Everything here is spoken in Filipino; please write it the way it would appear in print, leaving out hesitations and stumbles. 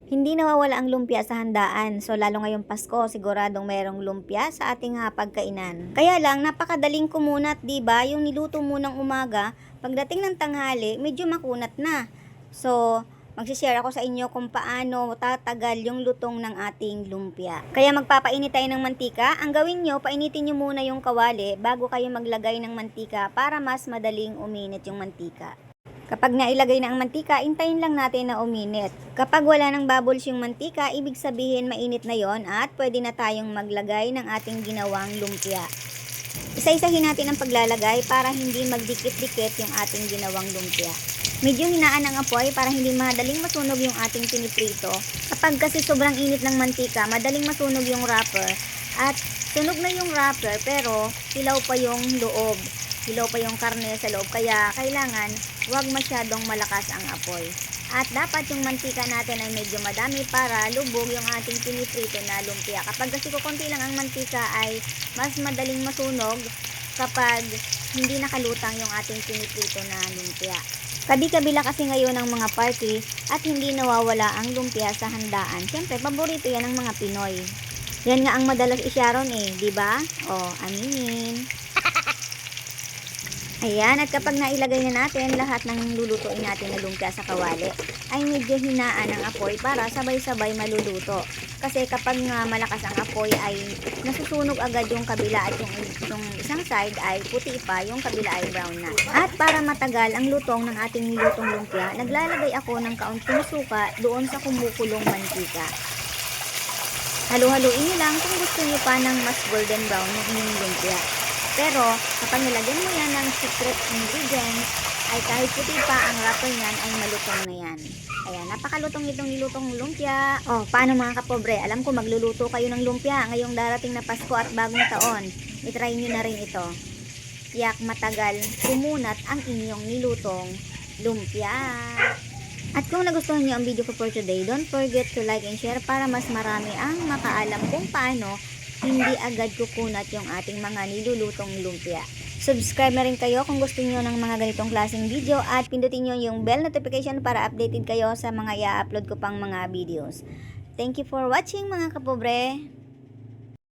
Hindi nawawala ang lumpia sa handaan. So lalo ngayong Pasko, siguradong merong lumpia sa ating pagkainan. Kaya lang napakadaling kumunat, 'di ba? Yung niluto mo ng umaga, pagdating ng tanghali, medyo makunat na. So magsi-share ako sa inyo kung paano tatagal yung lutong ng ating lumpia. Kaya magpapainit tayo ng mantika. Ang gawin nyo, painitin nyo muna yung kawali bago kayo maglagay ng mantika para mas madaling uminit yung mantika. Kapag nailagay na ang mantika, intayin lang natin na uminit. Kapag wala nang bubbles yung mantika, ibig sabihin mainit na yon at pwede na tayong maglagay ng ating ginawang lumpia. Isa-isahin natin ang paglalagay para hindi magdikit-dikit yung ating ginawang lumpia. Medyo hinaan ang apoy para hindi madaling masunog yung ating piniprito. Kapag kasi sobrang init ng mantika, madaling masunog yung wrapper. At sunog na yung wrapper pero hilaw pa yung loob. Hilaw pa yung karne sa loob. Kaya kailangan huwag masyadong malakas ang apoy. At dapat yung mantika natin ay medyo madami para lubog yung ating piniprito na lumpia. Kapag kasi kukunti lang ang mantika ay mas madaling masunog kapag hindi nakalutang yung ating piniprito na lumpia. Kabi-kabila kasi ngayon ng mga party at hindi nawawala ang lumpia sa handaan. Siyempre, paborito yan ng mga Pinoy. Yan nga ang madalas isyaron di ba? Aminin. Ayan, at kapag nailagay na natin lahat ng lulutuin natin na lumpia sa kawali, ay medyo hinaan ang apoy para sabay-sabay maluluto. Kasi kapag malakas ang apoy ay nasusunog agad yung kabila at yung isang side ay puti pa, yung kabila ay brown na. At para matagal ang lutong ng ating nilutong lumpia, naglalagay ako ng kaunting suka doon sa kumukulong mantika. Halu-haluin nyo lang kung gusto nyo pa ng mas golden brown yung inyong lumpia. Pero kapag nilagyan mo yan ng secret ingredients, ay kahit puti pa ang wrapper niyan ay malutong na yan. Ayan, napakalutong itong nilutong lumpia. Paano mga kapobre? Alam ko magluluto kayo ng lumpia ngayong darating na Pasko at bagong taon. I-try nyo na rin ito. Yak matagal kumunat ang inyong nilutong lumpia. At kung nagustuhan nyo ang video ko for today, don't forget to like and share para mas marami ang makaalam kung paano hindi agad kukunat yung ating mga nilulutong lumpia. Subscribe na rin kayo kung gusto niyo ng mga ganitong klaseng video at pindutin niyo yung bell notification para updated kayo sa mga i-upload ko pang mga videos. Thank you for watching mga kapobre!